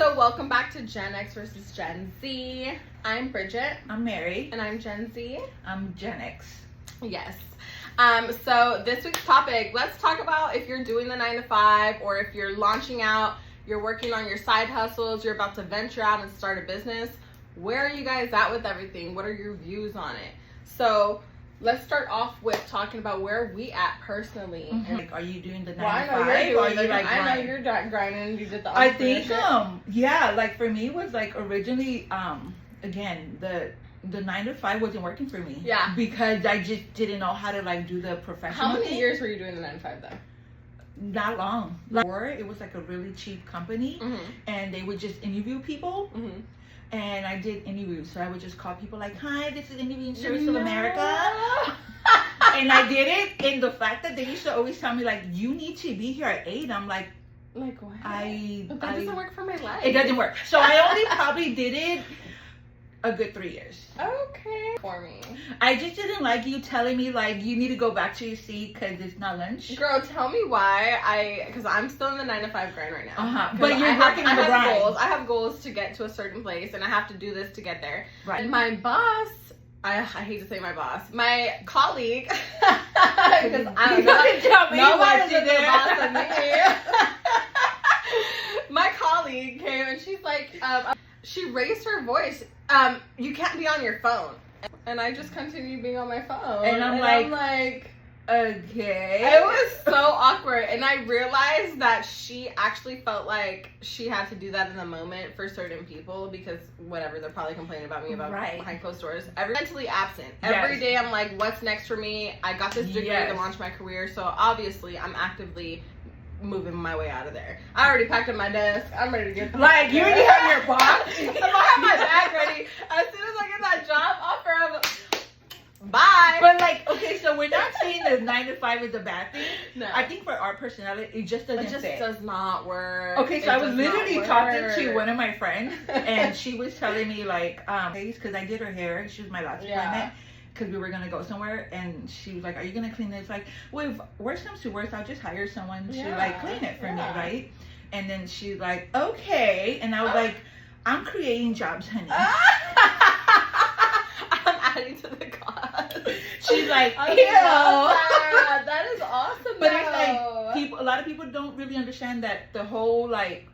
so welcome back to Gen X versus Gen Z. I'm Bridget. I'm Mary. And I'm Gen Z. I'm Gen X. Yes. So this week's topic, let's talk about if you're doing the 9-to-5 or if you're launching out, you're working on your side hustles, you're about to venture out and start a business. Where are you guys at with everything? What are your views on it? So let's start off with talking about where we at personally. Mm-hmm. Like, are you doing the 9-to-5? I know you're grinding. You did the I think, yeah, like for me was like originally, again, the 9-to-5 wasn't working for me. Yeah. Because I just didn't know how to like do the professional How many thing. years were you doing the 9-to-5 though? Not long. Like, it was like a really cheap company, Mm-hmm. and they would just interview people. Mm-hmm. And I did interviews, so I would just call people like, "Hi, this is Interviewing Service of America," and I did it. And the fact that they used to always tell me like, "You need to be here at 8," I'm like, what? But that doesn't work for my life. It doesn't work. So I only probably did it a good 3 years. Okay. For me. I just didn't like you telling me like you need to go back to your seat because it's not lunch. Girl, tell me why. Because I'm still in the 9-to-5 grind right now. But you're working on the grind. Goals. I have goals to get to a certain place, and I have to do this to get there. Right. And my boss, I hate to say my boss, my colleague, because I don't know, nobody's a good boss of me. My colleague came and she's like, she raised her voice. You can't be on your phone. And I just continued being on my phone. And I'm like, okay. It was so awkward. And I realized that she actually felt like she had to do that in the moment for certain people because whatever, they're probably complaining about me about behind closed doors. Mentally absent. Every day I'm like, what's next for me? I got this degree to launch my career. So obviously I'm actively moving my way out of there. I already packed up my desk. I'm ready to get like you already have your box. I have my bag ready. As soon as I get that job offer, I'm like, bye. But like, okay, so we're not saying that 9-to-5 is a bad thing. No. I think for our personality, it just doesn't fit. Does not work. Okay, so I was literally talking to one of my friends, and she was telling me like, because I did her hair. She was my last appointment. Because we were gonna go somewhere, and she was like, "Are you gonna clean this?" Like, well, if worst comes to worst, I'll just hire someone to like clean it for me, right? And then she's like, "Okay," and I was like, "I'm creating jobs, honey." I'm adding to the cause. She's like, "Ew." That is awesome. But it's like a lot of people don't really understand that the whole like.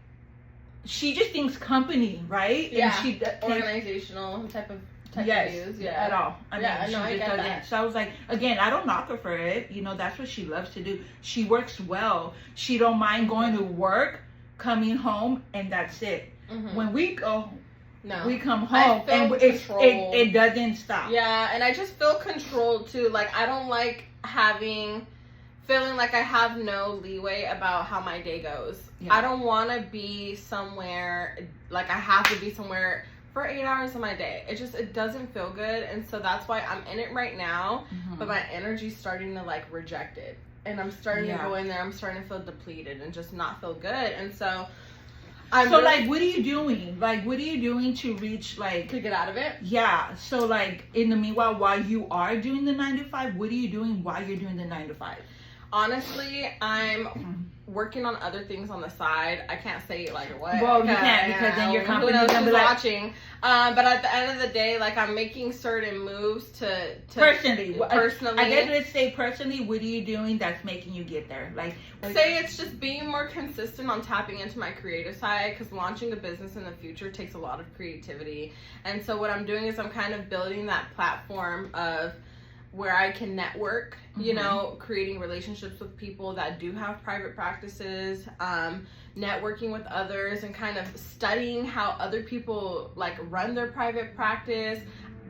She just thinks company, right? Yeah. And she organizational type of. Yes, at all. I mean, I get that. So I was like, again, I don't knock her for it. You know, that's what she loves to do. She works well. She don't mind going to work, coming home, and that's it. Mm-hmm. When we go, we come home, and it doesn't stop. Yeah, and I just feel controlled too. Like, I don't like feeling like I have no leeway about how my day goes. Yeah. I don't want to be somewhere, like I have to be somewhere for 8 hours of my day. It doesn't feel good, and so that's why I'm in it right now. Mm-hmm. But my energy's starting to like reject it, and I'm starting to go in there. I'm starting to feel depleted and just not feel good, and so. Like, what are you doing? Like, what are you doing to reach like to get out of it? Yeah. So like, in the meanwhile, while you are doing the 9-to-5, what are you doing while you're doing the 9-to-5? Honestly, I'm working on other things on the side. I can't say like what. Well, you can't because then your company's gonna be like, watching. But at the end of the day, like I'm making certain moves to personally. I guess let's say personally, what are you doing that's making you get there? Like say it's just being more consistent on tapping into my creative side because launching a business in the future takes a lot of creativity. And so what I'm doing is I'm kind of building that platform of where I can network, you know, creating relationships with people that do have private practices, networking with others, and kind of studying how other people like run their private practice.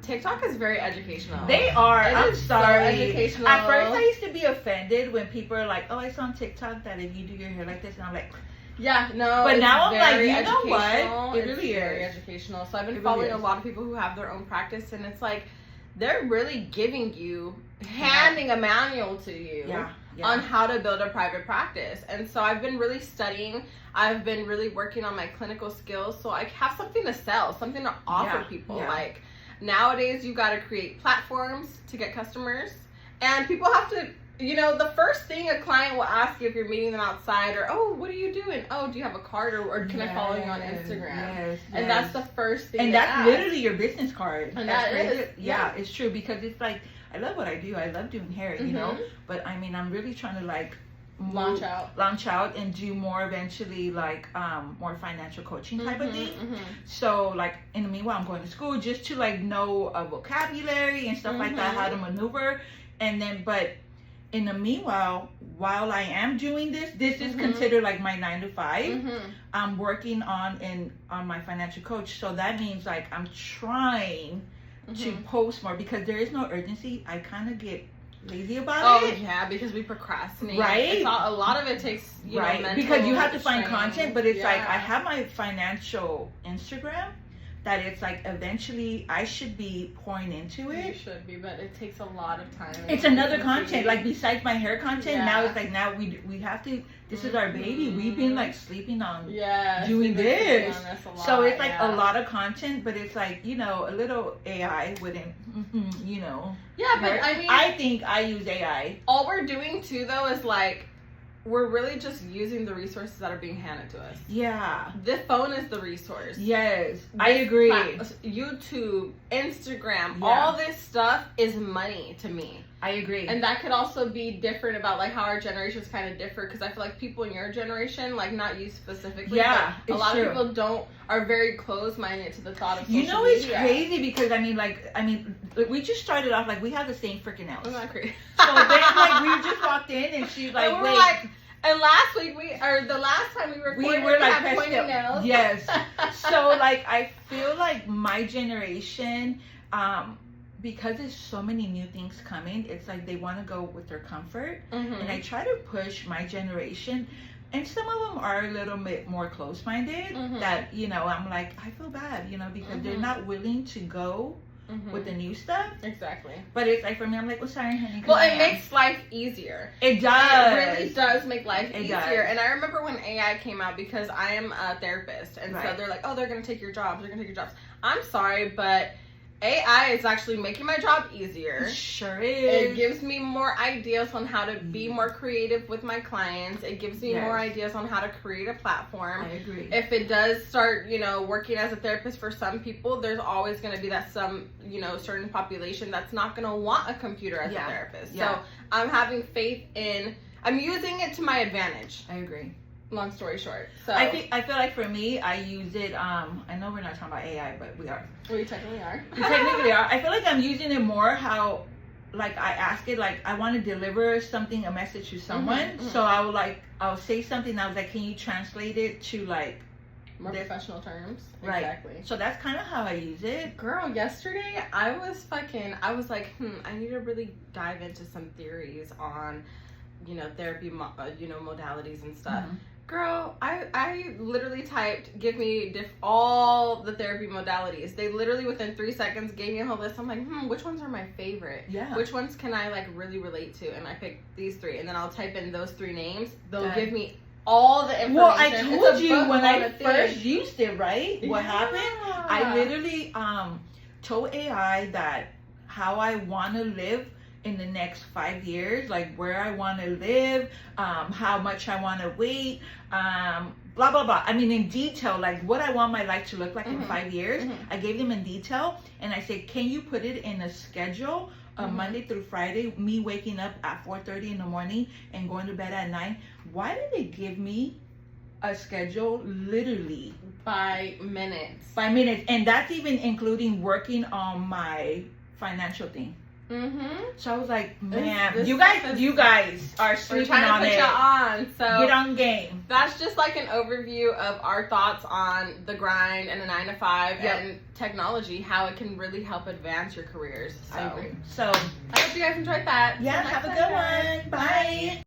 TikTok is very educational. They are. I'm sorry. So educational. At first, I used to be offended when people are like, "Oh, I saw on TikTok that if you do your hair like this," and I'm like, yeah, no. But now I'm like, you know what? It really is very educational. So I've been following a lot of people who have their own practice, and it's like they're really giving you, handing a manual to you on how to build a private practice. And so I've been really studying. I've been really working on my clinical skills so I have something to sell, something to offer people. Like nowadays you got to create platforms to get customers, and people have to the first thing a client will ask you if you're meeting them outside, or, oh, what are you doing? Oh, do you have a card, or can I follow you on Instagram? Yes, and that's the first thing. And that's ask. literally your business card. And that's that is. Yeah, it's true, because it's like, I love what I do. I love doing hair, you know, but I mean, I'm really trying to like launch out and do more eventually, like more financial coaching type of thing. So like in the meanwhile, I'm going to school just to like know a vocabulary and stuff like that, how to maneuver. And then, but in the meanwhile, while I am doing this is considered like my 9 to 5. I'm working on my financial coach. So that means like I'm trying to post more, because there is no urgency. I kind of get lazy about it. Oh yeah, because we procrastinate. Right. A lot of it takes mental because you have to find training. content, but it's like I have my financial Instagram that it's like eventually I should be pouring into it. You should be, but it takes a lot of time. It's another content, like besides my hair content. Now it's like, now we have to. This is our baby. We've been like sleeping on doing this, so it's like a lot of content, but it's like, a little AI wouldn't, Yeah, but I mean, I think I use AI. All we're doing too, though, is like, we're really just using the resources that are being handed to us. Yeah. The phone is the resource. Yes, I agree. YouTube, Instagram, all this stuff is money to me. I agree. And that could also be different about like how our generations kind of differ, because I feel like people in your generation, like not you specifically, but a lot of people are very closed-minded to the thought of social media. It's crazy, because I mean, we just started off like we have the same freaking nails. I'm not crazy. So then like we just walked in and she's like, and we were like, and last week the last time we recorded, we like had pointy nails. Yes. So like I feel like my generation, because there's so many new things coming, it's like they want to go with their comfort. And I try to push my generation, and some of them are a little bit more close-minded, that I'm like, I feel bad, because they're not willing to go with the new stuff. Exactly. But it's like, for me, I'm like, well, sorry, honey. Well, it makes life easier. It does. It really does make life easier. Does. And I remember when AI came out, because I am a therapist, and so they're like, oh, they're going to take your jobs. They're going to take your jobs. I'm sorry, but AI is actually making my job easier. It sure is. It gives me more ideas on how to be more creative with my clients. It gives me more ideas on how to create a platform. I agree. If it does start, working as a therapist for some people, there's always going to be that some, certain population that's not going to want a computer as a therapist. So I'm having faith I'm using it to my advantage. I agree. Long story short. So I feel like for me, I use it, I know we're not talking about AI, but we are. We technically are. We technically are. I feel like I'm using it more how, like, I ask it, like, I want to deliver a message to someone. So I'll say something, and I was like, can you translate it to, like, more professional terms? Right. Exactly. So that's kind of how I use it. Girl, yesterday, I was like, I need to really dive into some theories on, therapy, modalities and stuff. Girl, I literally typed, give me all the therapy modalities. They literally within 3 seconds gave me a whole list. I'm like, which ones are my favorite? Yeah. Which ones can I like really relate to? And I picked these 3, and then I'll type in those 3 names. They'll give me all the information. Well, I told you when I first used it, right? What happened? I literally told AI that how I want to live in the next 5 years, like where I want to live, how much I want to wait, blah, blah, blah. I mean, in detail, like what I want my life to look like in 5 years. I gave them in detail, and I said, can you put it in a schedule, Monday through Friday, me waking up at 4:30 in the morning and going to bed at 9. Why did they give me a schedule literally? By minutes. And that's even including working on my financial thing. So I was like, man, you guys are sleeping on it. So get on game. That's just like an overview of our thoughts on the grind and the 9 to 5 and technology, how it can really help advance your careers. I agree. So I hope you guys enjoyed that. Yeah, have a good one. Bye.